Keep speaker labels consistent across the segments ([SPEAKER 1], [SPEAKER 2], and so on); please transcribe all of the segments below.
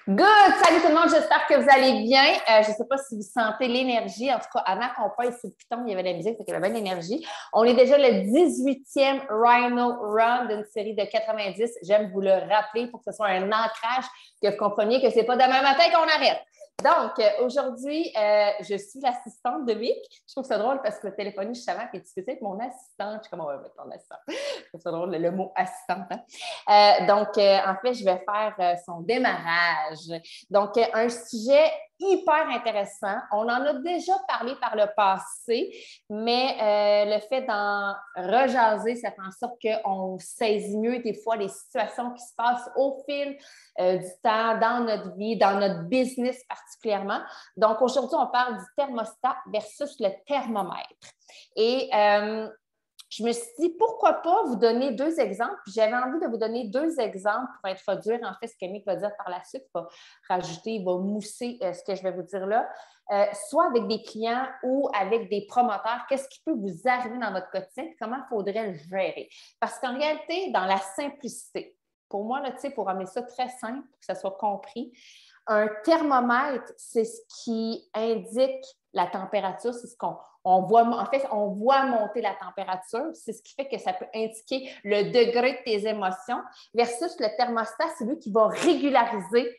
[SPEAKER 1] Good! Salut tout le monde, j'espère que vous allez bien. Je ne sais pas si vous sentez l'énergie. En tout cas, avant qu'on passe sur le piton, il y avait la musique, donc il y avait bien l'énergie. On est déjà le 18e Rhino Run d'une série de 90. J'aime vous le rappeler pour que ce soit un ancrage, que vous compreniez que ce n'est pas demain matin qu'on arrête. Donc, aujourd'hui, je suis l'assistante de Vic. Je trouve ça drôle parce que le téléphone, justement, puis tu discutais avec mon assistante. Je suis comme, on va mettre ton assistante. Je trouve ça drôle, le mot assistante. Hein? En fait, je vais faire son démarrage. Donc, un sujet hyper intéressant. On en a déjà parlé par le passé, mais le fait d'en rejaser, ça fait en sorte qu'on saisit mieux des fois les situations qui se passent au fil du temps, dans notre vie, dans notre business particulièrement. Donc, aujourd'hui, on parle du thermostat versus le thermomètre. Et je me suis dit, pourquoi pas vous donner deux exemples? J'avais envie de vous donner deux exemples pour introduire, en fait, ce qu'Amick va dire par la suite. Il va rajouter, il va mousser ce que je vais vous dire là. Soit avec des clients ou avec des promoteurs, qu'est-ce qui peut vous arriver dans votre quotidien et comment il faudrait le gérer? Parce qu'en réalité, dans la simplicité, pour moi, là, pour amener ça très simple, pour que ça soit compris, un thermomètre, c'est ce qui indique la température, c'est ce qu'on voit. En fait, on voit monter la température, c'est ce qui fait que ça peut indiquer le degré de tes émotions, versus le thermostat, c'est lui qui va régulariser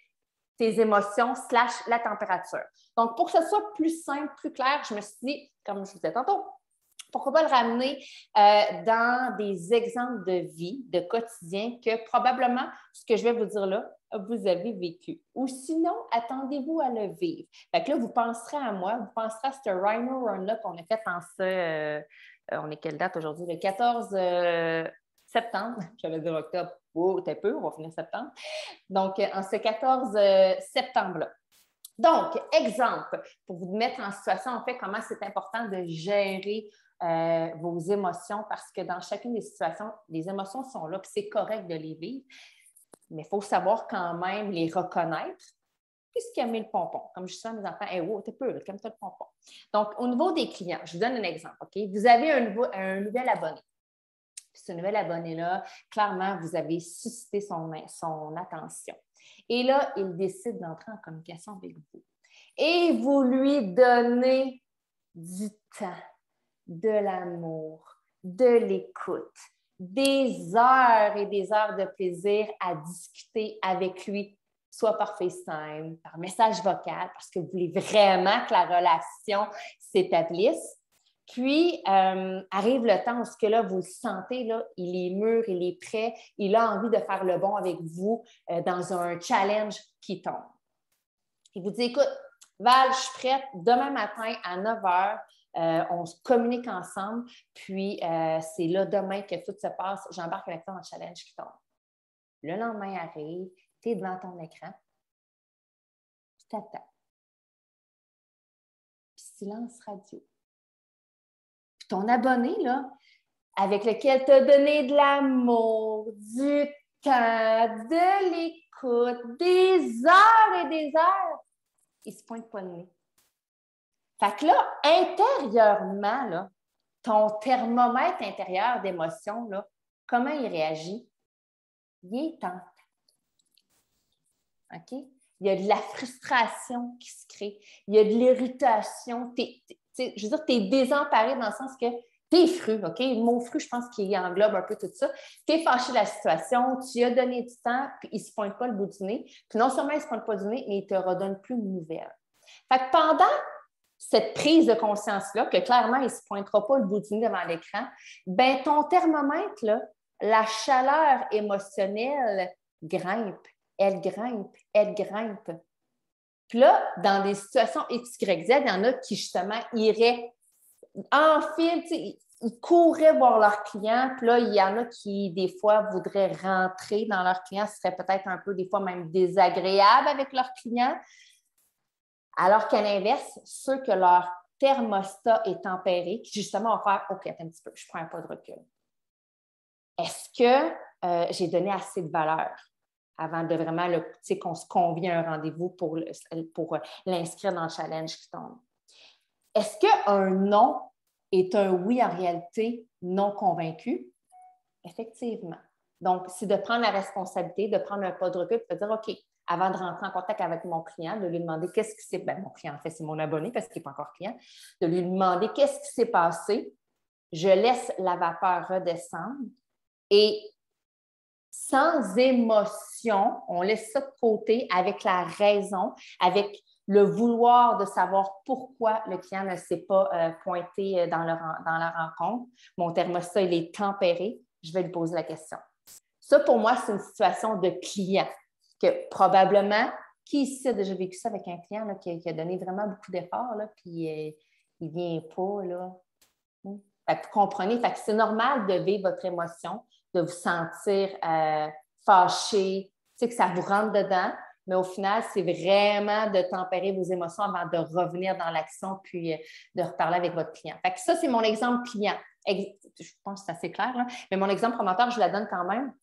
[SPEAKER 1] tes émotions / la température. Donc, pour que ce soit plus simple, plus clair, je me suis dit, comme je vous disais tantôt, pourquoi pas le ramener dans des exemples de vie, de quotidien, que probablement, ce que je vais vous dire là, vous avez vécu. Ou sinon, attendez-vous à le vivre. Fait que là, vous penserez à moi, vous penserez à ce Rhino Run-là qu'on a fait en ce... on est quelle date aujourd'hui? Le 14 septembre. J'allais dire octobre. Oh, t'es peu, on va finir septembre. Donc, en ce 14 septembre-là. Donc, exemple, pour vous mettre en situation, en fait, comment c'est important de gérer vos émotions parce que dans chacune des situations, les émotions sont là, puis c'est correct de les vivre, mais il faut savoir quand même les reconnaître, puis se calmer le pompon. Comme je dis à mes enfants, hey, wow, t'es peu, calme-toi le pompon. Donc, au niveau des clients, je vous donne un exemple, OK? Vous avez un nouvel abonné. Puis ce nouvel abonné-là, clairement, vous avez suscité son attention. Et là, il décide d'entrer en communication avec vous. Et vous lui donnez du temps, de l'amour, de l'écoute, des heures et des heures de plaisir à discuter avec lui, soit par FaceTime, par message vocal, parce que vous voulez vraiment que la relation s'établisse. Puis, arrive le temps où ce que là, vous le sentez, là, il est mûr, il est prêt, il a envie de faire le bon avec vous dans un challenge qui tombe. Il vous dit, écoute, Val, je suis prête, demain matin à 9 h, on se communique ensemble, puis c'est là demain que tout se passe. J'embarque avec toi dans le challenge qui tombe. Le lendemain arrive, tu es devant ton écran, puis t'attends. Puis silence radio. Puis ton abonné, là, avec lequel tu as donné de l'amour, du temps, de l'écoute, des heures et des heures, il ne se pointe pas le nez. Fait que là, intérieurement, là, ton thermomètre intérieur d'émotion, là, comment il réagit? Il est en... OK? Il y a de la frustration qui se crée. Il y a de l'irritation. Je veux dire, tu es désemparé dans le sens que tu es fru, OK? Le mot fru, je pense qu'il englobe un peu tout ça. Tu es fâché de la situation, tu as donné du temps, puis il ne se pointe pas le bout du nez. Puis non seulement il ne se pointe pas du nez, mais il ne te redonne plus une nouvelle. Fait que pendant cette prise de conscience-là, que clairement, il ne se pointera pas le bout du nez devant l'écran, bien, ton thermomètre, là, la chaleur émotionnelle grimpe. Elle grimpe, elle grimpe. Puis là, dans des situations X, Y, Z, il y en a qui, justement, iraient en fil, ils couraient voir leurs clients. Puis là, il y en a qui, des fois, voudraient rentrer dans leurs clients. Ce serait peut-être un peu, des fois, même désagréable avec leurs clients. Alors qu'à l'inverse, ceux que leur thermostat est tempéré, qui, justement, vont faire « OK, attends un petit peu, je prends un pas de recul. Est-ce que j'ai donné assez de valeur? » Avant de vraiment qu'on se convie à un rendez-vous pour l'inscrire dans le challenge qui tombe. Est-ce qu'un non est un oui en réalité non convaincu? Effectivement. Donc, c'est de prendre la responsabilité, de prendre un pas de recul et de dire OK, avant de rentrer en contact avec mon client, de lui demander qu'est-ce qui s'est passé. Mon client, en fait, c'est mon abonné parce qu'il n'est pas encore client, de lui demander qu'est-ce qui s'est passé. Je laisse la vapeur redescendre et sans émotion, on laisse ça de côté avec la raison, avec le vouloir de savoir pourquoi le client ne s'est pas pointé dans la rencontre. Mon thermostat, il est tempéré. Je vais lui poser la question. Ça, pour moi, c'est une situation de client que probablement, qui ici a déjà vécu ça avec un client là, qui a donné vraiment beaucoup d'efforts, là, puis il ne vient pas, là. Fait que vous comprenez, fait que c'est normal de vivre votre émotion, de vous sentir fâché, que ça vous rentre dedans, mais au final, c'est vraiment de tempérer vos émotions avant de revenir dans l'action puis de reparler avec votre client. Fait que ça, c'est mon exemple client. Je pense que c'est assez clair, là, mais mon exemple promoteur, je la donne quand même.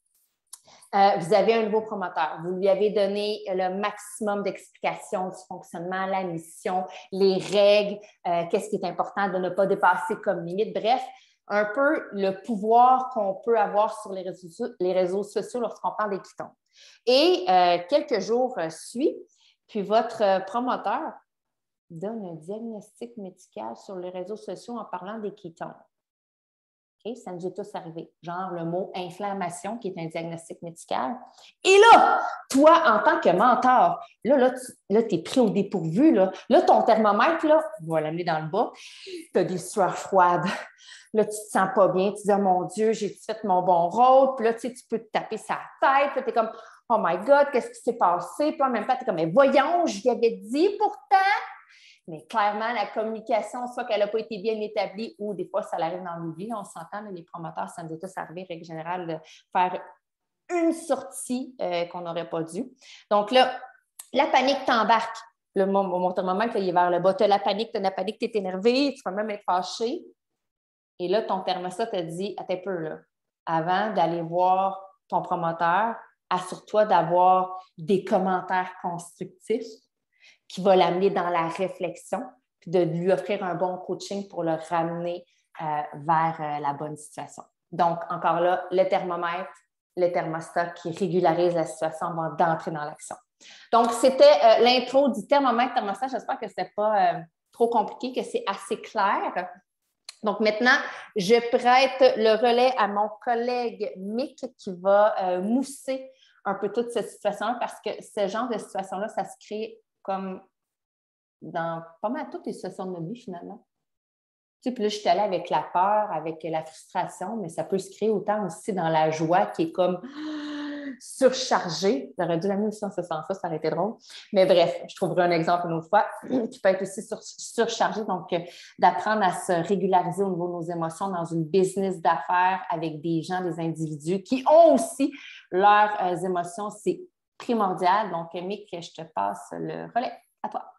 [SPEAKER 1] Vous avez un nouveau promoteur. Vous lui avez donné le maximum d'explications du fonctionnement, la mission, les règles, qu'est-ce qui est important de ne pas dépasser comme limite. Bref, un peu le pouvoir qu'on peut avoir sur les réseaux sociaux lorsqu'on parle des quittons. Et quelques jours suivent, puis votre promoteur donne un diagnostic médical sur les réseaux sociaux en parlant des quittons. Okay, ça nous est tous arrivé. Genre le mot inflammation, qui est un diagnostic médical. Et là, toi, en tant que mentor, là tu es pris au dépourvu. Là, ton thermomètre, là, on va l'amener dans le bas. Tu as des sueurs froides. Là, tu ne te sens pas bien. Tu te dis, oh mon Dieu, j'ai fait mon bon rôle. Puis là, tu peux te taper sa tête. Puis tu es comme, oh my God, qu'est-ce qui s'est passé? Puis en même temps, tu es comme, mais voyons, je lui avais dit pourtant. Mais clairement, la communication, soit qu'elle n'a pas été bien établie ou des fois, ça arrive dans nos vies. On s'entend, les promoteurs, ça nous est tous arrivé, règle générale, de faire une sortie qu'on n'aurait pas dû. Donc là, la panique t'embarque. Mon thermomètre, il est vers le bas. Tu as la panique, tu es énervé, tu vas même être fâché. Et là, ton thermostat te dit, attends un peu, là, avant d'aller voir ton promoteur, assure-toi d'avoir des commentaires constructifs qui va l'amener dans la réflexion, puis de lui offrir un bon coaching pour le ramener vers la bonne situation. Donc, encore là, le thermomètre, le thermostat qui régularise la situation avant d'entrer dans l'action. Donc, c'était l'intro du thermomètre-thermostat. J'espère que ce n'était pas trop compliqué, que c'est assez clair. Donc, maintenant, je prête le relais à mon collègue Mick qui va mousser un peu toute cette situation-là parce que ce genre de situation-là, ça se crée comme dans pas mal toutes les situations de notre vie, finalement. Tu sais, puis là, je suis allée avec la peur, avec la frustration, mais ça peut se créer autant aussi dans la joie qui est comme surchargée. J'aurais dû l'amener aussi dans ce sens-là, ça aurait été drôle. Mais bref, je trouverai un exemple une autre fois qui peut être aussi surchargé. Donc, d'apprendre à se régulariser au niveau de nos émotions dans une business d'affaires avec des gens, des individus qui ont aussi leurs émotions, c'est primordial. Donc, Mick, je te passe le relais. À toi.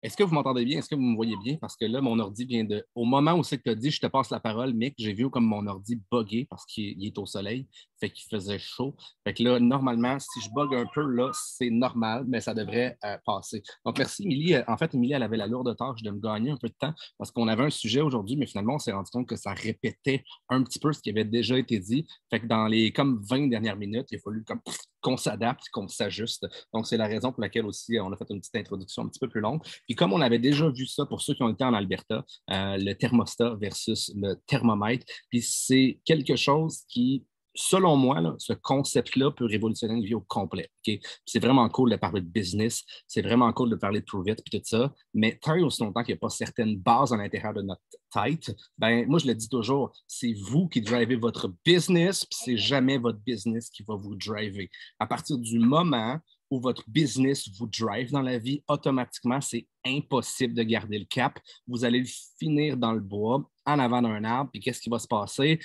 [SPEAKER 2] Est-ce que vous m'entendez bien? Est-ce que vous me voyez bien? Parce que là, mon ordi vient de... Au moment où c'est que tu as dit, je te passe la parole, Mick, j'ai vu comme mon ordi buggé parce qu'il est au soleil, fait qu'il faisait chaud. Fait que là, normalement, si je bug un peu, là, c'est normal, mais ça devrait passer. Donc, merci, Émilie. En fait, Émilie, elle avait la lourde tâche de me gagner un peu de temps parce qu'on avait un sujet aujourd'hui, mais finalement, on s'est rendu compte que ça répétait un petit peu ce qui avait déjà été dit. Fait que dans les comme 20 dernières minutes, il a fallu comme qu'on s'adapte, qu'on s'ajuste. Donc, c'est la raison pour laquelle aussi on a fait une petite introduction un petit peu plus longue. Puis comme on avait déjà vu ça pour ceux qui ont été en Alberta, le thermostat versus le thermomètre, puis c'est quelque chose qui, selon moi, là, ce concept-là peut révolutionner une vie au complet. Okay? C'est vraiment cool de parler de business, c'est vraiment cool de parler de Prove It, puis tout ça, mais tant et aussi longtemps qu'il n'y a pas certaines bases à l'intérieur de notre tête, ben moi, je le dis toujours, c'est vous qui drivez votre business, puis c'est jamais votre business qui va vous driver. À partir du moment où votre business vous drive dans la vie, automatiquement, c'est impossible de garder le cap. Vous allez le finir dans le bois, en avant d'un arbre, puis qu'est-ce qui va se passer?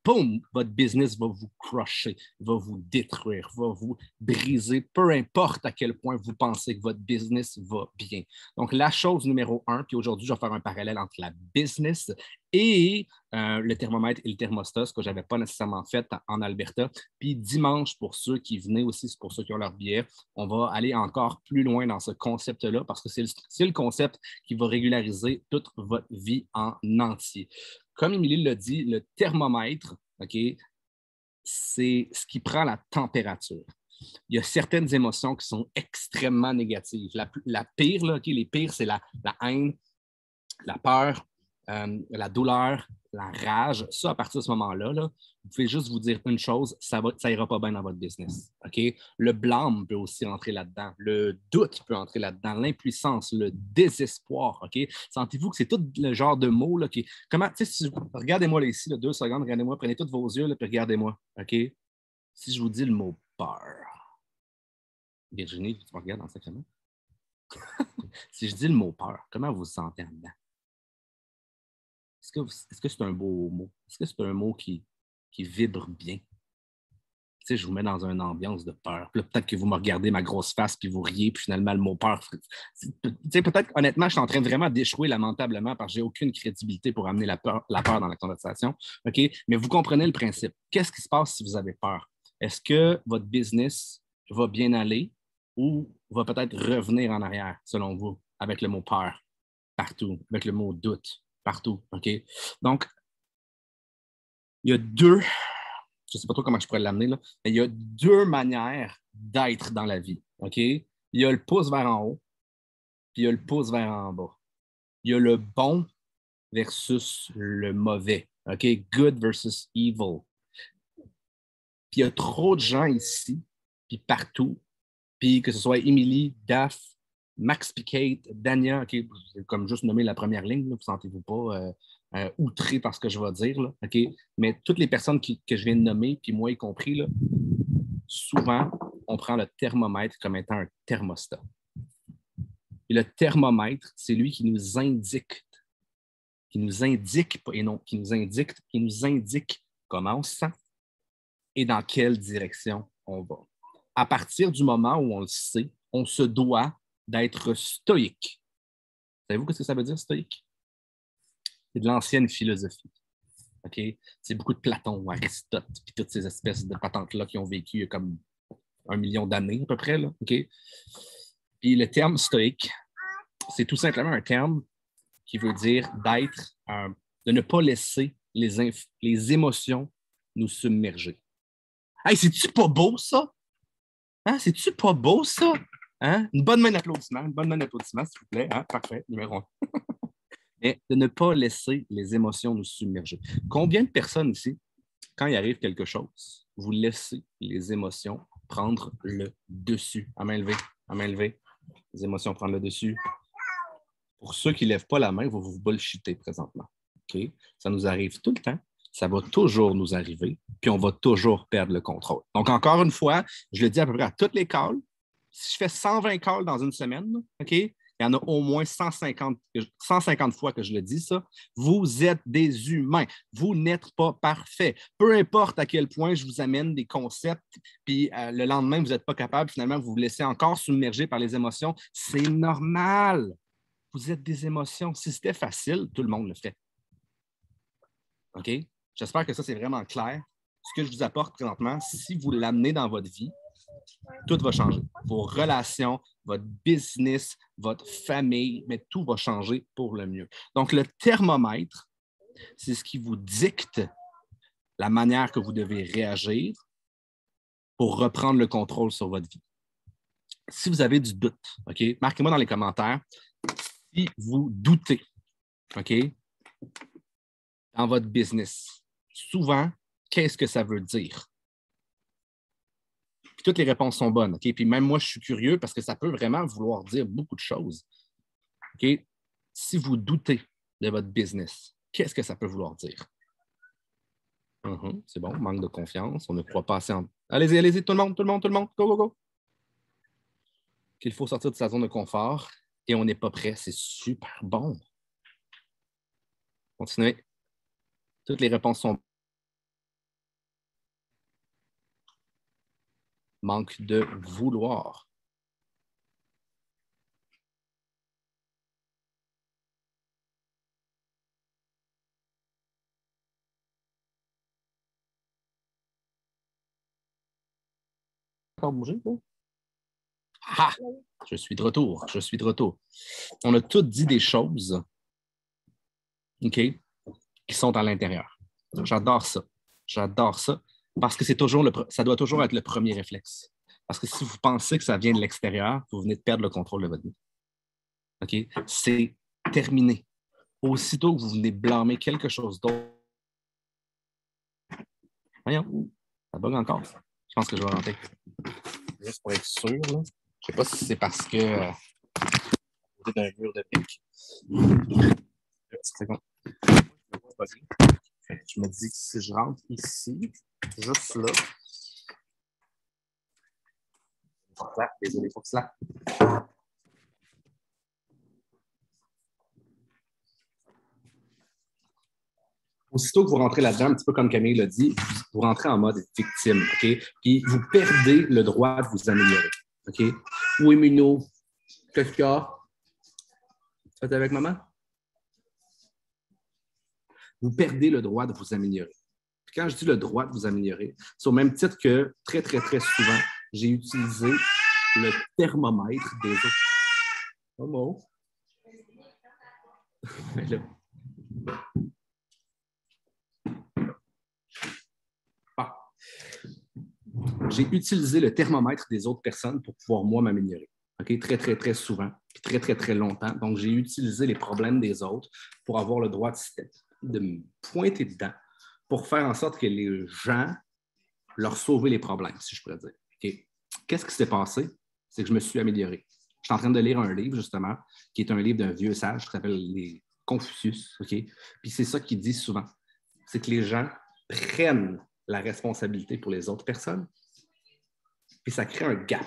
[SPEAKER 2] Boum, votre business va vous crusher, va vous détruire, va vous briser, peu importe à quel point vous pensez que votre business va bien. Donc, la chose numéro 1, puis aujourd'hui, je vais faire un parallèle entre la business et le thermomètre et le thermostat, ce que je n'avais pas nécessairement fait en Alberta. Puis dimanche, pour ceux qui venaient aussi, pour ceux qui ont leur billet, on va aller encore plus loin dans ce concept-là parce que c'est le concept qui va régulariser toute votre vie en entier. Comme Émilie l'a dit, le thermomètre, OK, c'est ce qui prend la température. Il y a certaines émotions qui sont extrêmement négatives. La pire, là, les pires, c'est la haine, la peur, la douleur, la rage. Ça, à partir de ce moment-là, là, vous pouvez juste vous dire une chose, ça ira pas bien dans votre business. Okay? Le blâme peut aussi entrer là-dedans. Le doute peut entrer là-dedans. L'impuissance, le désespoir. Okay? Sentez-vous que c'est tout le genre de mots là, qui... Regardez-moi là, ici, là, 2 secondes, regardez-moi, prenez tous vos yeux, là, puis regardez-moi. Okay? Si je vous dis le mot peur, Virginie, tu me regardes dans le sacrement. Si je dis le mot peur, comment vous vous sentez en dedans? Est-ce que c'est un beau mot? Est-ce que c'est un mot qui vibre bien? Tu sais, je vous mets dans une ambiance de peur. Puis là, peut-être que vous me regardez ma grosse face, puis vous riez, puis finalement, le mot peur. Tu sais, peut-être, honnêtement, je suis en train vraiment d'échouer lamentablement parce que j'ai aucune crédibilité pour amener la peur dans la conversation. OK? Mais vous comprenez le principe. Qu'est-ce qui se passe si vous avez peur? Est-ce que votre business va bien aller ou va peut-être revenir en arrière, selon vous, avec le mot peur partout, avec le mot doute partout? OK? Donc, il y a deux, je ne sais pas trop comment je pourrais l'amener, là, mais il y a deux manières d'être dans la vie. OK? Il y a le pouce vers en haut, puis il y a le pouce vers en bas. Il y a le bon versus le mauvais. OK? Good versus evil. Puis il y a trop de gens ici, puis partout, puis que ce soit Émilie, Daph, Max Picate, Dania, OK, comme juste nommer la première ligne, là, vous sentez-vous pas outré par ce que je vais dire, là, OK? Mais toutes les personnes que je viens de nommer, puis moi y compris, là, souvent, on prend le thermomètre comme étant un thermostat. Et le thermomètre, c'est lui qui nous indique, comment on se sent et dans quelle direction on va. À partir du moment où on le sait, on se doit d'être stoïque. Savez-vous ce que ça veut dire, stoïque? C'est de l'ancienne philosophie. Okay? C'est beaucoup de Platon, Aristote, puis toutes ces espèces de patentes-là qui ont vécu il y a comme 1 million d'années à peu près. Là. Okay? Puis le terme stoïque, c'est tout simplement un terme qui veut dire de ne pas laisser les émotions nous submerger. Hey, c'est-tu pas beau, ça? Hein? C'est-tu pas beau, ça? Hein? Une bonne main d'applaudissement, s'il vous plaît. Hein? Parfait, numéro 1. Mais de ne pas laisser les émotions nous submerger. Combien de personnes ici, quand il arrive quelque chose, vous laissez les émotions prendre le dessus? À main levée, les émotions prendre le dessus. Pour ceux qui ne lèvent pas la main, vous bullshitez présentement. Okay? Ça nous arrive tout le temps. Ça va toujours nous arriver, puis on va toujours perdre le contrôle. Donc, encore une fois, je le dis à peu près à toutes les calls. Si je fais 120 calls dans une semaine, OK, il y en a au moins 150 fois que je le dis, ça. Vous êtes des humains. Vous n'êtes pas parfaits. Peu importe à quel point je vous amène des concepts, puis le lendemain, vous n'êtes pas capable, finalement, vous vous laissez encore submerger par les émotions. C'est normal. Vous êtes des émotions. Si c'était facile, tout le monde le fait. OK? J'espère que ça, c'est vraiment clair. Ce que je vous apporte présentement, si vous l'amenez dans votre vie, tout va changer. Vos relations, votre business, votre famille, mais tout va changer pour le mieux. Donc, le thermomètre, c'est ce qui vous dicte la manière que vous devez réagir pour reprendre le contrôle sur votre vie. Si vous avez du doute, OK, marquez-moi dans les commentaires si vous doutez, OK, dans votre business. Souvent, qu'est-ce que ça veut dire? Puis toutes les réponses sont bonnes. Okay? Puis même moi, je suis curieux parce que ça peut vraiment vouloir dire beaucoup de choses. Okay? Si vous doutez de votre business, qu'est-ce que ça peut vouloir dire? C'est bon, manque de confiance, on ne croit pas assez en... Allez-y, tout le monde, go. Qu'il faut sortir de sa zone de confort et on n'est pas prêt, c'est super bon. Continuez. Toutes les réponses sont manque de vouloir. Encore bougé, quoi? Ah! Je suis de retour. On a tous dit des choses, OK, qui sont à l'intérieur. J'adore ça. Parce que ça doit toujours être le premier réflexe. Parce que si vous pensez que ça vient de l'extérieur, vous venez de perdre le contrôle de votre vie. OK? C'est terminé. Aussitôt que vous venez blâmer quelque chose d'autre, voyons, ça bug encore. Je pense que je vais rentrer. Juste pour être sûr, là. Je ne sais pas si c'est parce que c'est un mur de pique. C'est bon. Je me dis que si je rentre ici, juste là, désolé pour cela. Aussitôt que vous rentrez là-dedans, un petit peu comme Camille l'a dit, vous rentrez en mode victime, OK? Puis vous perdez le droit de vous améliorer, OK? Oui, Mino, qu'est-ce qu'il y a? Tu es avec maman? Vous perdez le droit de vous améliorer. Puis quand je dis le droit de vous améliorer, c'est au même titre que très, très, très souvent, j'ai utilisé le thermomètre des autres. Oh, bon. J'ai utilisé le thermomètre des autres personnes pour pouvoir, moi, m'améliorer. Okay? Très, très, très souvent, puis très, très, très longtemps. Donc, j'ai utilisé les problèmes des autres pour avoir le droit de me pointer dedans pour faire en sorte que les gens leur sauver les problèmes, si je pourrais dire. Okay? Qu'est-ce qui s'est passé? C'est que je me suis amélioré. Je suis en train de lire un livre, justement, qui est un livre d'un vieux sage qui s'appelle les Confucius. Okay? Puis c'est ça qu'il dit souvent. C'est que les gens prennent la responsabilité pour les autres personnes, puis ça crée un gap.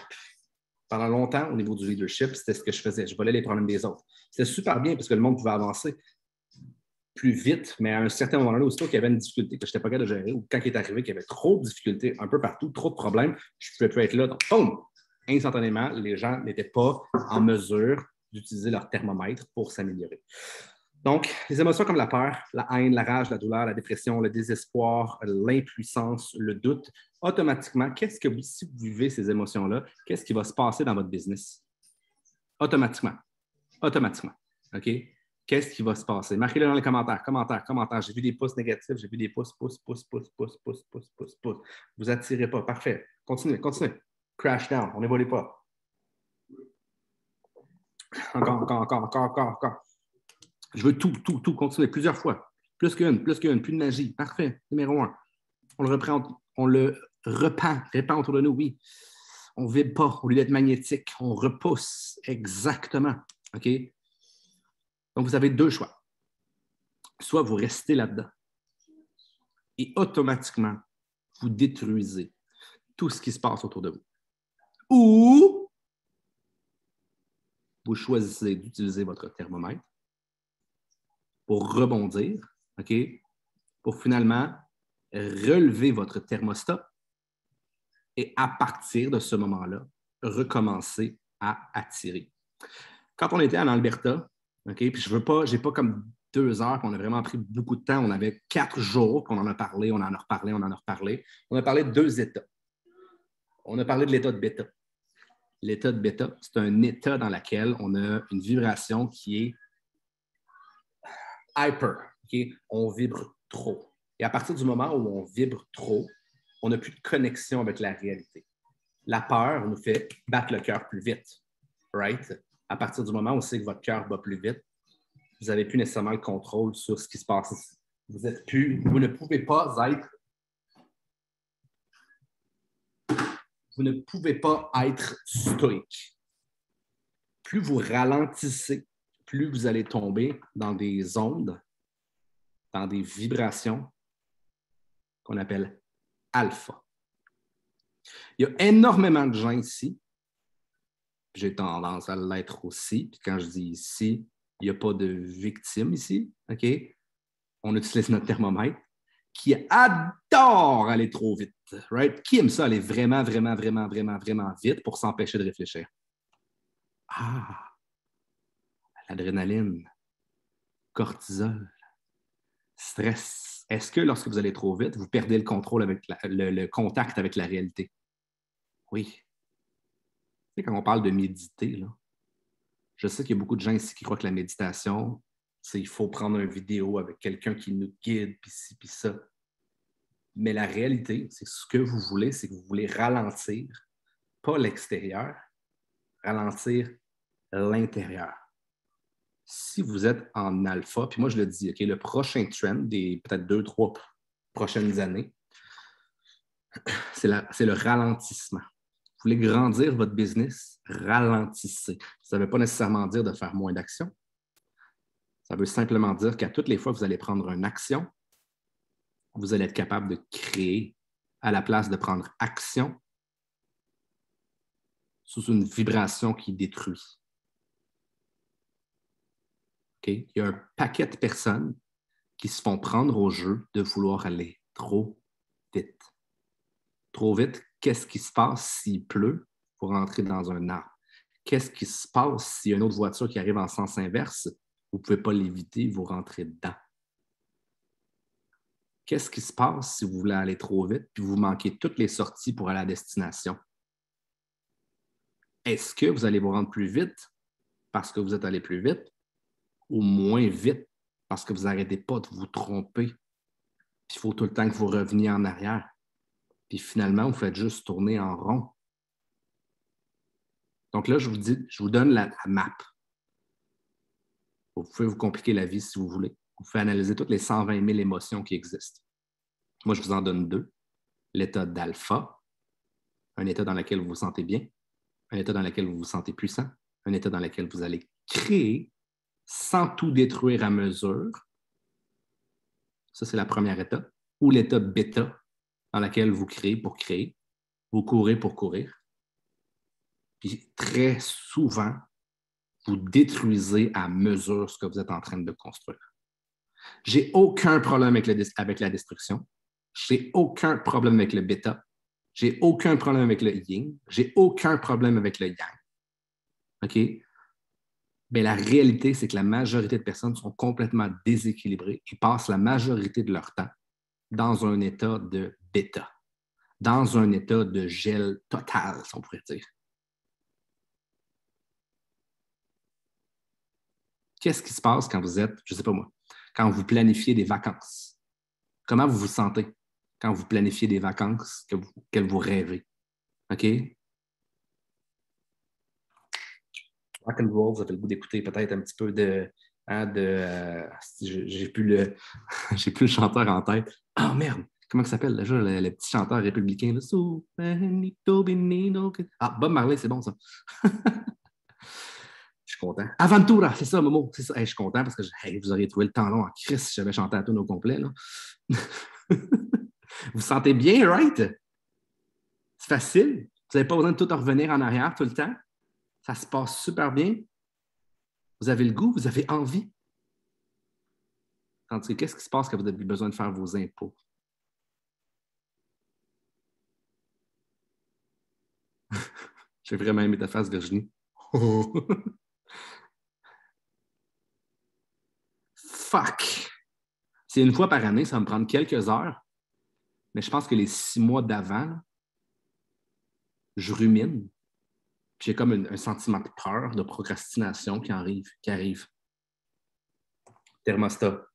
[SPEAKER 2] Pendant longtemps, au niveau du leadership, c'était ce que je faisais. Je volais les problèmes des autres. C'était super bien parce que le monde pouvait avancer plus vite, mais à un certain moment-là, aussitôt qu'il y avait une difficulté que je n'étais pas capable de gérer, ou quand il est arrivé qu'il y avait trop de difficultés un peu partout, trop de problèmes, je ne pouvais plus être là. Donc, boum! Instantanément, les gens n'étaient pas en mesure d'utiliser leur thermomètre pour s'améliorer. Donc, les émotions comme la peur, la haine, la rage, la douleur, la dépression, le désespoir, l'impuissance, le doute, automatiquement, si vous vivez ces émotions-là, qu'est-ce qui va se passer dans votre business? Automatiquement. Automatiquement. OK? Qu'est-ce qui va se passer? Marquez-le dans les commentaires. Commentaires. J'ai vu des pouces négatifs, j'ai vu des pouces. Vous attirez pas. Parfait. Continuez. Crash down. On n'évolue pas. Encore. Je veux tout continuer plusieurs fois. Plus qu'une, plus de magie. Parfait. Numéro 1. On le répand autour de nous, oui. On ne vibre pas au lieu d'être magnétique. On repousse. Exactement. OK? Donc, vous avez 2 choix. Soit vous restez là-dedans et automatiquement, vous détruisez tout ce qui se passe autour de vous. Ou vous choisissez d'utiliser votre thermomètre pour rebondir, OK? Pour finalement relever votre thermostat et à partir de ce moment-là, recommencer à attirer. Quand on était en Alberta, OK, puis j'ai pas comme 2 heures, puis on a vraiment pris beaucoup de temps. On avait 4 jours qu'on en a parlé, on en a reparlé. On a parlé de 2 états. On a parlé de l'état de bêta. L'état de bêta, c'est un état dans lequel on a une vibration qui est hyper. Okay? On vibre trop. Et à partir du moment où on vibre trop, on n'a plus de connexion avec la réalité. La peur nous fait battre le cœur plus vite. Right? À partir du moment où c'est que votre cœur bat plus vite, vous n'avez plus nécessairement le contrôle sur ce qui se passe ici. Vous ne pouvez pas être stoïque. Plus vous ralentissez, plus vous allez tomber dans des ondes, dans des vibrations qu'on appelle alpha. Il y a énormément de gens ici, j'ai tendance à l'être aussi, puis quand je dis ici, il n'y a pas de victime ici, OK? On utilise notre thermomètre, qui adore aller trop vite, right? Qui aime ça aller vraiment vite pour s'empêcher de réfléchir? Ah, l'adrénaline, cortisol, stress. Est-ce que lorsque vous allez trop vite, vous perdez le contrôle avec le contact avec la réalité? Oui. Tu sais, quand on parle de méditer, là, je sais qu'il y a beaucoup de gens ici qui croient que la méditation, c'est il faut prendre une vidéo avec quelqu'un qui nous guide, puis ci, puis ça. Mais la réalité, c'est que ce que vous voulez, c'est que vous voulez ralentir, pas l'extérieur, ralentir l'intérieur. Si vous êtes en alpha, puis moi je le dis, OK, le prochain trend des peut-être 2, 3 prochaines années, c'est le ralentissement. Vous voulez grandir votre business, ralentissez. Ça ne veut pas nécessairement dire de faire moins d'actions. Ça veut simplement dire qu'à toutes les fois que vous allez prendre une action, vous allez être capable de créer à la place de prendre action sous une vibration qui détruit. Okay? Il y a un paquet de personnes qui se font prendre au jeu de vouloir aller trop vite. Trop vite, qu'est-ce qui se passe s'il pleut pour rentrer dans un arbre? Qu'est-ce qui se passe s'il y a une autre voiture qui arrive en sens inverse? Vous ne pouvez pas l'éviter, vous rentrez dedans. Qu'est-ce qui se passe si vous voulez aller trop vite puis vous manquez toutes les sorties pour aller à la destination? Est-ce que vous allez vous rendre plus vite parce que vous êtes allé plus vite ou moins vite parce que vous n'arrêtez pas de vous tromper? Puis il faut tout le temps que vous reveniez en arrière. Puis finalement, vous faites juste tourner en rond. Donc là, je vous donne la map. Vous pouvez vous compliquer la vie si vous voulez. Vous pouvez analyser toutes les 120 000 émotions qui existent. Moi, je vous en donne 2. L'état d'alpha, un état dans lequel vous vous sentez bien, un état dans lequel vous vous sentez puissant, un état dans lequel vous allez créer sans tout détruire à mesure. Ça, c'est la première étape. Ou l'état bêta, dans lequel vous créez pour créer, vous courez pour courir. Puis très souvent, vous détruisez à mesure ce que vous êtes en train de construire. J'ai aucun problème avec la destruction. J'ai aucun problème avec le bêta. J'ai aucun problème avec le yin. J'ai aucun problème avec le yang. OK? Mais la réalité, c'est que la majorité de personnes sont complètement déséquilibrées et passent la majorité de leur temps dans un état de bêta, dans un état de gel total, si on pourrait dire. Qu'est-ce qui se passe quand vous êtes, je ne sais pas moi, quand vous planifiez des vacances? Comment vous vous sentez quand vous planifiez des vacances que vous rêvez? OK? Rock and roll, ça fait le goût d'écouter peut-être un petit peu de... j'ai plus le chanteur en tête. Ah, oh, merde! Comment il s'appelle déjà, le petit chanteur républicain? Là? Ah, Bob Marley, c'est bon ça. Je suis content. Aventura, c'est ça, Momo. C'est ça. Hey, je suis content parce que vous auriez trouvé le temps long en crise si j'avais chanté à tout au complet. Là. Vous sentez bien, right? C'est facile. Vous n'avez pas besoin de tout revenir en arrière tout le temps. Ça se passe super bien. Vous avez le goût, vous avez envie. Tandis que qu'est-ce qui se passe quand vous avez besoin de faire vos impôts? J'ai vraiment aimé ta face, Virginie. Fuck! C'est une fois par année, ça va me prendre quelques heures. Mais je pense que les 6 mois d'avant, je rumine. Puis j'ai comme un sentiment de peur, de procrastination qui arrive. Thermostat.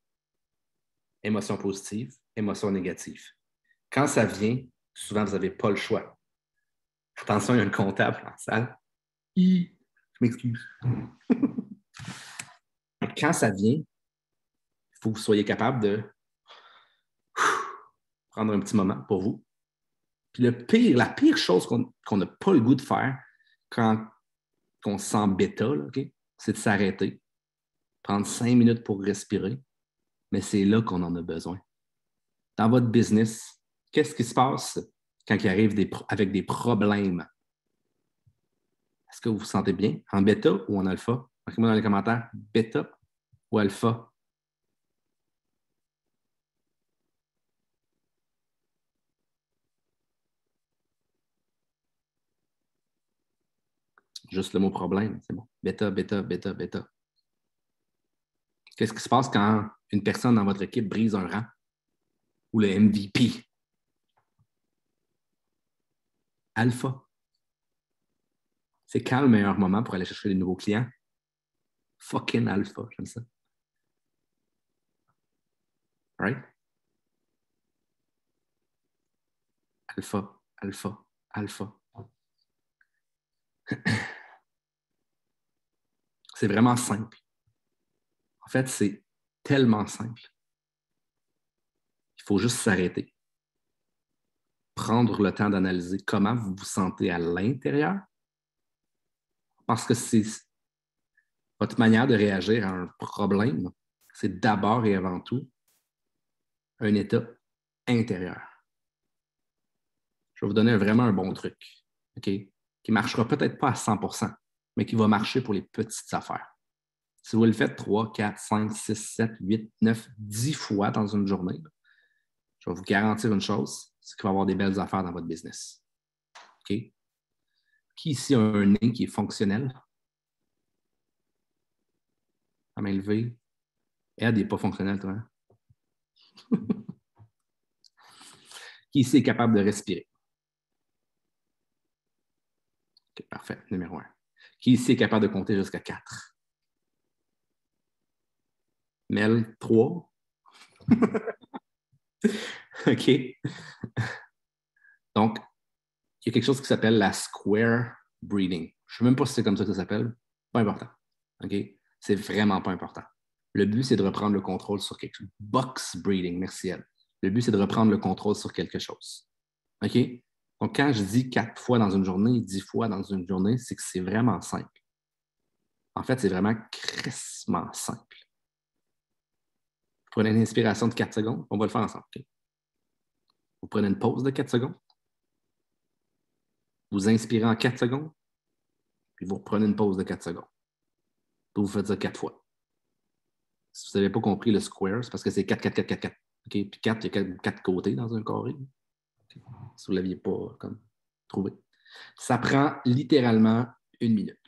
[SPEAKER 2] Émotion positive, émotion négative. Quand ça vient, souvent, vous n'avez pas le choix. Attention, il y a un comptable en salle. Je m'excuse. Quand ça vient, il faut que vous soyez capable de prendre un petit moment pour vous. Puis la pire chose qu'on n'a pas le goût de faire quand on se sent bêta, là, okay, c'est de s'arrêter, prendre 5 minutes pour respirer, mais c'est là qu'on en a besoin. Dans votre business, qu'est-ce qui se passe quand il arrive avec des problèmes? Est-ce que vous vous sentez bien en bêta ou en alpha? Marquez-moi dans les commentaires, bêta ou alpha? Juste le mot problème, c'est bon. Bêta, bêta, bêta, bêta. Qu'est-ce qui se passe quand une personne dans votre équipe brise un rang? Ou le MVP? Alpha. C'est quand le meilleur moment pour aller chercher des nouveaux clients? Fucking alpha, j'aime ça. Right? Alpha, alpha, alpha. C'est vraiment simple. En fait, c'est tellement simple. Il faut juste s'arrêter. Prendre le temps d'analyser comment vous vous sentez à l'intérieur, parce que c'est votre manière de réagir à un problème, c'est d'abord et avant tout un état intérieur. Je vais vous donner vraiment un bon truc, OK? Qui ne marchera peut-être pas à 100%, mais qui va marcher pour les petites affaires. Si vous le faites 3, 4, 5, 6, 7, 8, 9, 10 fois dans une journée, je vais vous garantir une chose, c'est qu'il va y avoir des belles affaires dans votre business. OK? Qui ici a un nez qui est fonctionnel? À main levée. Ed n'est pas fonctionnel, toi. Hein? Qui ici est capable de respirer? OK, parfait. Numéro 1. Qui ici est capable de compter jusqu'à 4? Mel, 3. OK. Donc, il y a quelque chose qui s'appelle la square breathing. Je ne sais même pas si c'est comme ça que ça s'appelle. Pas important. OK? C'est vraiment pas important. Le but, c'est de reprendre le contrôle sur quelque chose. Box breathing, merci Ed. Le but, c'est de reprendre le contrôle sur quelque chose. OK? Donc, quand je dis 4 fois dans une journée, 10 fois dans une journée, c'est que c'est vraiment simple. En fait, c'est vraiment crissement simple. Vous prenez une inspiration de 4 secondes, on va le faire ensemble. Okay? Vous prenez une pause de 4 secondes. Vous inspirez en 4 secondes, puis vous reprenez une pause de 4 secondes. Puis vous faites ça 4 fois. Si vous n'avez pas compris le square, c'est parce que c'est 4, 4, 4, 4, 4. Okay? Puis 4, il y a 4 côtés dans un carré. Okay? Si vous ne l'aviez pas comme, trouvé. Ça prend littéralement 1 minute.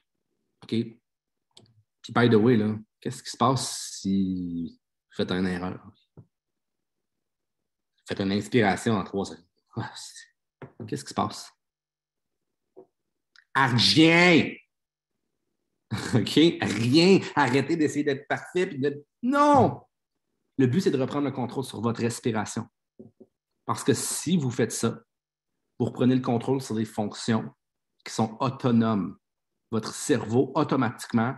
[SPEAKER 2] OK? Puis, by the way, là, qu'est-ce qui se passe si vous faites une erreur? Faites une inspiration en 3 secondes. Qu'est-ce qui se passe? Rien! OK? Rien! Arrêtez d'essayer d'être parfait. Puis de... Non! Le but, c'est de reprendre le contrôle sur votre respiration. Parce que si vous faites ça, vous reprenez le contrôle sur des fonctions qui sont autonomes. Votre cerveau, automatiquement,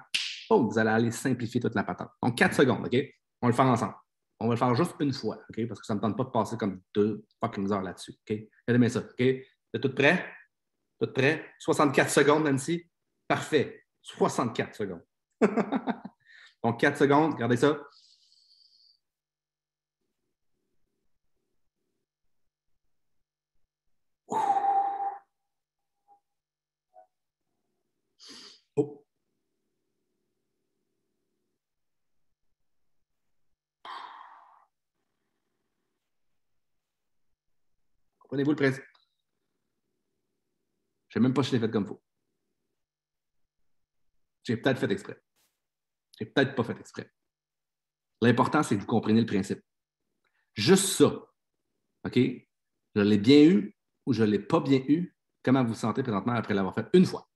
[SPEAKER 2] oh, vous allez aller simplifier toute la patente. Donc, 4 secondes, OK? On va le faire ensemble. On va le faire juste une fois, OK? Parce que ça ne me tente pas de passer comme 2 fucking heures là-dessus, OK? Regardez ça, OK? Vous êtes tout prêt? Tout prêt? 64 secondes, Nancy? Parfait. 64 secondes. Donc, 4 secondes, regardez ça. Oh. Comprenez-vous le principe? Je ne sais même pas si je l'ai fait comme il faut. J'ai peut-être fait exprès. J'ai peut-être pas fait exprès. L'important, c'est que vous compreniez le principe. Juste ça. OK? Je l'ai bien eu ou je ne l'ai pas bien eu. Comment vous vous sentez présentement après l'avoir fait une fois?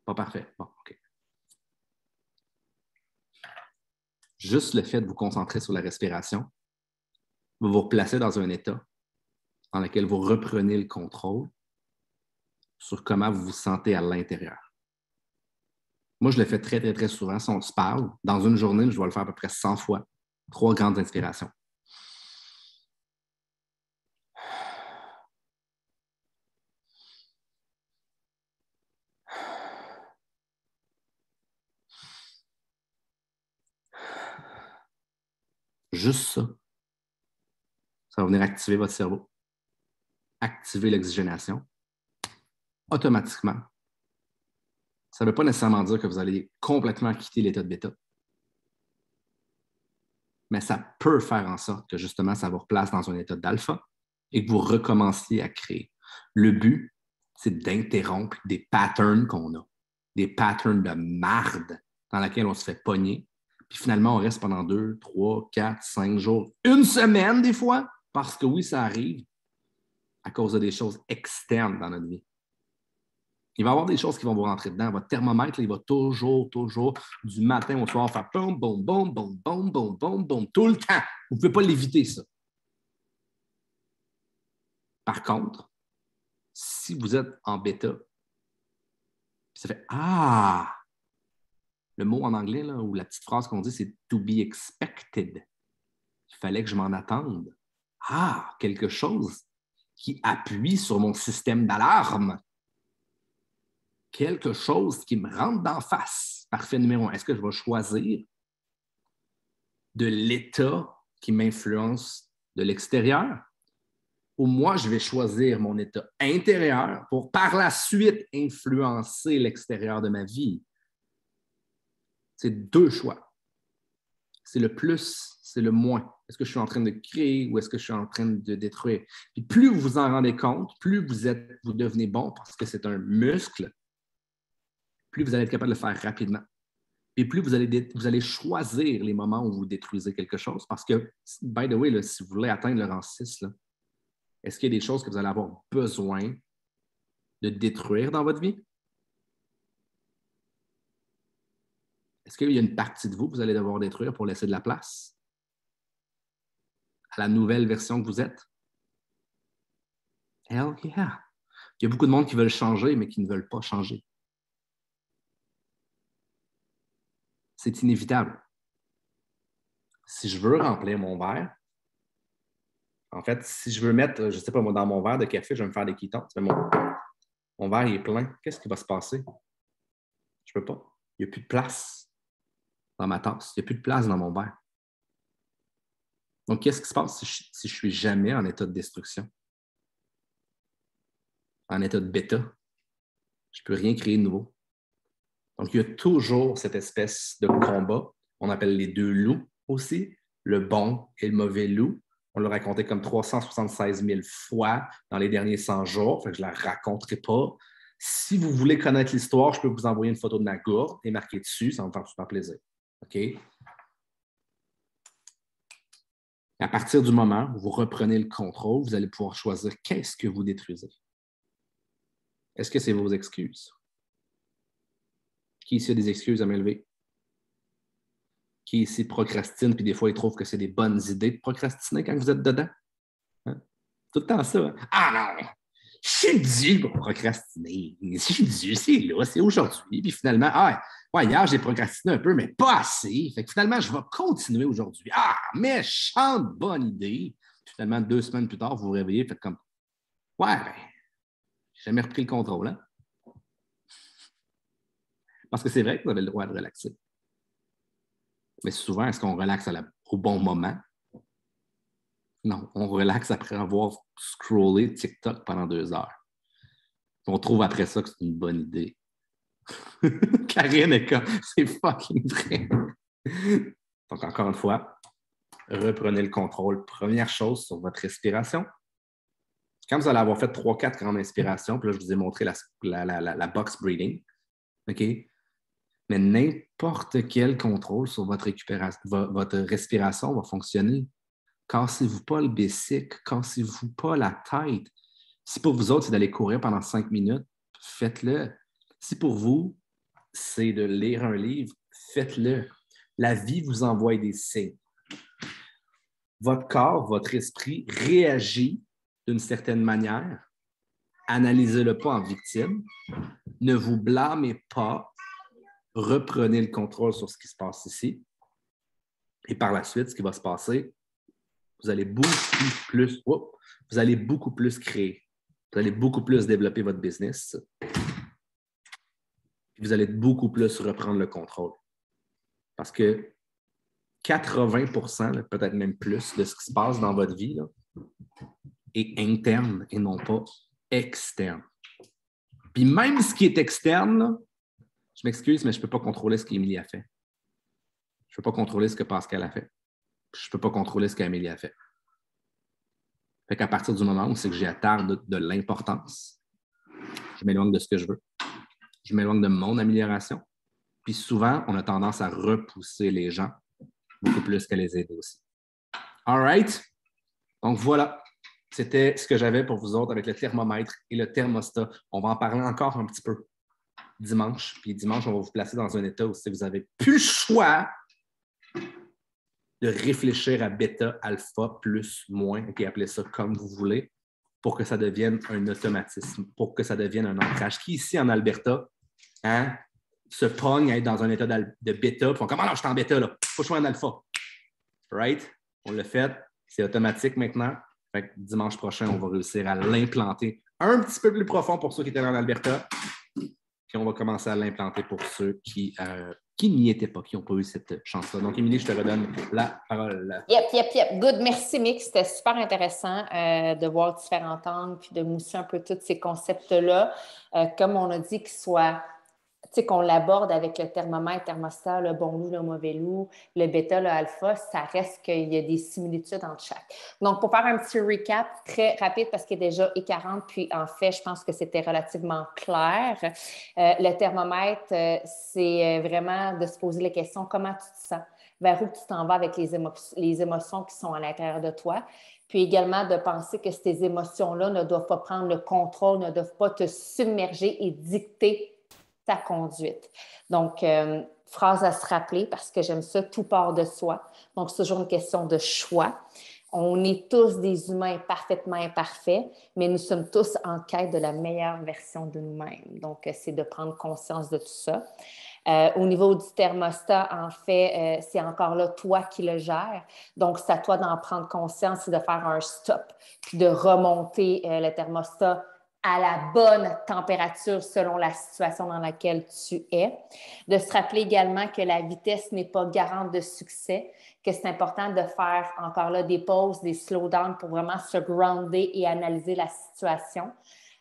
[SPEAKER 2] Pas parfait. Bon, OK. Juste le fait de vous concentrer sur la respiration va vous replacer dans un état dans lequel vous reprenez le contrôle sur comment vous vous sentez à l'intérieur. Moi, je le fais très, très, très souvent. Si on se parle, dans une journée, je vais le faire à peu près 100 fois. 3 grandes inspirations. Juste ça. Ça va venir activer votre cerveau, activer l'oxygénation automatiquement. Ça ne veut pas nécessairement dire que vous allez complètement quitter l'état de bêta. Mais ça peut faire en sorte que justement, ça vous replace dans un état d'alpha et que vous recommenciez à créer. Le but, c'est d'interrompre des patterns qu'on a, des patterns de marde dans lesquels on se fait pogner. Puis finalement, on reste pendant 2, 3, 4, 5 jours, une semaine des fois, parce que oui, ça arrive à cause de des choses externes dans notre vie. Il va y avoir des choses qui vont vous rentrer dedans. Votre thermomètre, là, il va toujours, du matin au soir, faire boum, boum, boum, boum, boum, boum, boum, boum, tout le temps. Vous ne pouvez pas l'éviter, ça. Par contre, si vous êtes en bêta, ça fait « Ah! » Le mot en anglais, là, ou la petite phrase qu'on dit, c'est « to be expected ». Il fallait que je m'en attende. Ah! Quelque chose qui appuie sur mon système d'alarme. Quelque chose qui me rentre d'en face. Parfait numéro 1. Est-ce que je vais choisir de l'état qui m'influence de l'extérieur? Ou moi, je vais choisir mon état intérieur pour par la suite influencer l'extérieur de ma vie? C'est 2 choix. C'est le plus, c'est le moins. Est-ce que je suis en train de créer ou est-ce que je suis en train de détruire? Puis plus vous vous en rendez compte, plus vous devenez bon parce que c'est un muscle, plus vous allez être capable de le faire rapidement. Et plus vous allez choisir les moments où vous détruisez quelque chose parce que, by the way, là, si vous voulez atteindre le rang 6, là, est-ce qu'il y a des choses que vous allez avoir besoin de détruire dans votre vie? Est-ce qu'il y a une partie de vous que vous allez devoir détruire pour laisser de la place à la nouvelle version que vous êtes? Hell yeah! Il y a beaucoup de monde qui veulent changer, mais qui ne veulent pas changer. C'est inévitable. Si je veux remplir mon verre, en fait, si je veux mettre, je ne sais pas, moi, dans mon verre de café, je vais me faire des ketones. Mon verre il est plein. Qu'est-ce qui va se passer? Je ne peux pas. Il n'y a plus de place dans ma tasse. Il n'y a plus de place dans mon verre. Donc, qu'est-ce qui se passe si je ne suis jamais en état de destruction? En état de bêta? Je ne peux rien créer de nouveau. Donc, il y a toujours cette espèce de combat. On appelle les 2 loups aussi, le bon et le mauvais loup. On l'a raconté comme 376 000 fois dans les derniers 100 jours. Fait que je ne la raconterai pas. Si vous voulez connaître l'histoire, je peux vous envoyer une photo de ma gourde et marquer dessus. Ça va me faire super plaisir. OK? À partir du moment où vous reprenez le contrôle, vous allez pouvoir choisir qu'est-ce que vous détruisez. Est-ce que c'est vos excuses? Qui ici a des excuses à m'élever? Qui ici procrastine, puis des fois, il trouve que c'est des bonnes idées de procrastiner quand vous êtes dedans? Hein? Tout le temps ça. Hein? Ah non! Je suis dû pour procrastiner. Je suis dû, c'est là, c'est aujourd'hui. Puis finalement, hier, j'ai procrastiné un peu, mais pas assez. Fait que finalement, je vais continuer aujourd'hui. Ah, méchante bonne idée. Puis finalement, 2 semaines plus tard, vous vous réveillez, faites comme ouais, ben, j'ai jamais repris le contrôle. Hein? Parce que c'est vrai que vous avez le droit de relaxer. Mais souvent, est-ce qu'on relaxe au bon moment? Non, on relaxe après avoir scrollé TikTok pendant 2 heures. On trouve après ça que c'est une bonne idée. Karine est comme, c'est fucking vrai. Donc, encore une fois, reprenez le contrôle. Première chose sur votre respiration. Quand vous allez avoir fait 3-4 grandes inspirations, puis là, je vous ai montré la box breathing, OK? Mais n'importe quel contrôle sur votre respiration va fonctionner. Cassez-vous pas le basic, cassez-vous pas la tête. Si pour vous autres, c'est d'aller courir pendant 5 minutes, faites-le. Si pour vous, c'est de lire un livre, faites-le. La vie vous envoie des signes. Votre corps, votre esprit réagit d'une certaine manière. Analysez-le pas en victime. Ne vous blâmez pas. Reprenez le contrôle sur ce qui se passe ici. Et par la suite, ce qui va se passer, vous allez beaucoup plus créer. Vous allez beaucoup plus développer votre business. Vous allez beaucoup plus reprendre le contrôle. Parce que 80%, peut-être même plus, de ce qui se passe dans votre vie là, est interne et non pas externe. Puis même ce qui est externe, là, je m'excuse, mais je ne peux pas contrôler ce qu'Émilie a fait. Je ne peux pas contrôler ce que Pascal a fait. Je ne peux pas contrôler ce qu'Amélie a fait. Fait qu'à partir du moment où c'est que j'ai atteint de l'importance, je m'éloigne de ce que je veux. Je m'éloigne de mon amélioration. Puis souvent, on a tendance à repousser les gens beaucoup plus qu'à les aider aussi. All right? Donc voilà, c'était ce que j'avais pour vous autres avec le thermomètre et le thermostat. On va en parler encore un petit peu dimanche. Puis dimanche, on va vous placer dans un état où si vous n'avez plus le choix de réfléchir à bêta, alpha, plus, moins, et puis appelez ça comme vous voulez. pour que ça devienne un automatisme, pour que ça devienne un ancrage. Qui ici en Alberta se pogne à être dans un état de bêta, puis font comme, ah non, je suis en bêta, là, faut que je sois en alpha. Right? On l'a fait, c'est automatique maintenant. Fait que dimanche prochain, on va réussir à l'implanter un petit peu plus profond pour ceux qui étaient en Alberta. Puis on va commencer à l'implanter pour ceux qui n'y étaient pas, qui n'ont pas eu cette chance-là. Donc, Émilie, je te redonne la parole.
[SPEAKER 1] Yep. Good. Merci, Mick. C'était super intéressant de voir différents angles puis de mousser un peu tous ces concepts-là. Comme on a dit, qu'on l'aborde avec le thermomètre, thermostat, le bon loup, le mauvais loup, le bêta, le alpha, ça reste qu'il y a des similitudes entre chaque. Donc, pour faire un petit recap très rapide, parce qu'il est déjà E40, puis en fait, je pense que c'était relativement clair. Le thermomètre, c'est vraiment de se poser les questions, comment tu te sens? Vers où tu t'en vas avec les émotions qui sont à l'intérieur de toi? Puis également de penser que ces émotions-là ne doivent pas prendre le contrôle, ne doivent pas te submerger et dicter ta conduite. Donc, phrase à se rappeler parce que j'aime ça, tout part de soi. Donc, c'est toujours une question de choix. On est tous des humains parfaitement imparfaits, mais nous sommes tous en quête de la meilleure version de nous-mêmes. Donc, c'est de prendre conscience de tout ça. Au niveau du thermostat, en fait, c'est encore là toi qui le gères. Donc, c'est à toi d'en prendre conscience et de faire un stop, puis de remonter le thermostat à la bonne température selon la situation dans laquelle tu es. De se rappeler également que la vitesse n'est pas garante de succès, que c'est important de faire encore là des pauses, des slowdowns pour vraiment se grounder et analyser la situation.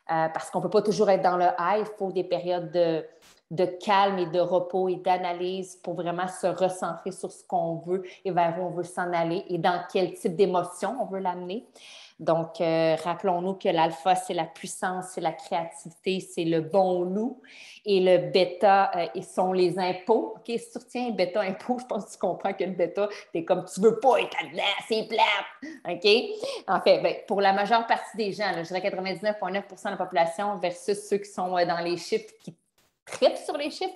[SPEAKER 1] Parce qu'on ne peut pas toujours être dans le high, il faut des périodes de calme et de repos et d'analyse pour vraiment se recentrer sur ce qu'on veut et vers où on veut s'en aller et dans quel type d'émotion on veut l'amener. Donc, rappelons-nous que l'alpha, c'est la puissance, c'est la créativité, c'est le bon loup. Et le bêta, ils sont les impôts. OK, si tu retiens bêta, impôt, je pense que tu comprends que le bêta, t'es comme tu veux pas être là-dedans, c'est plate. OK? En fait, ben, pour la majeure partie des gens, là, je dirais 99,9% de la population versus ceux qui sont dans les chiffres qui trippent sur les chiffres.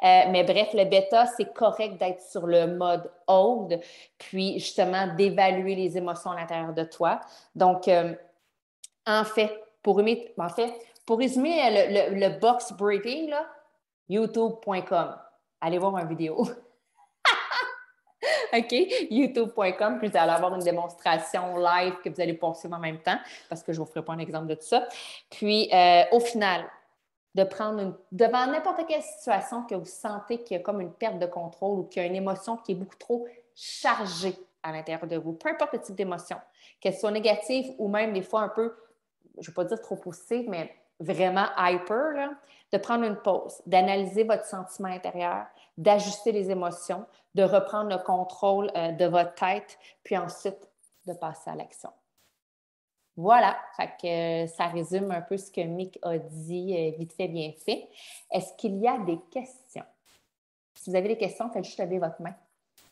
[SPEAKER 1] Mais bref, le bêta, c'est correct d'être sur le mode hold, puis justement d'évaluer les émotions à l'intérieur de toi. Donc, en fait, pour résumer le box breathing, là, youtube.com. Allez voir une vidéo. OK? youtube.com, puis vous allez avoir une démonstration live que vous allez poursuivre en même temps, parce que je ne vous ferai pas un exemple de tout ça. Puis, au final, de prendre devant n'importe quelle situation que vous sentez qu'il y a comme une perte de contrôle ou qu'il y a une émotion qui est beaucoup trop chargée à l'intérieur de vous, peu importe le type d'émotion, qu'elle soit négative ou même des fois un peu, je ne vais pas dire trop positive, mais vraiment hyper, là, de prendre une pause, d'analyser votre sentiment intérieur, d'ajuster les émotions, de reprendre le contrôle de votre tête, puis ensuite de passer à l'action. Voilà, fait que, ça résume un peu ce que Mick a dit, vite fait, bien fait. Est-ce qu'il y a des questions? Si vous avez des questions, faites juste lever votre main.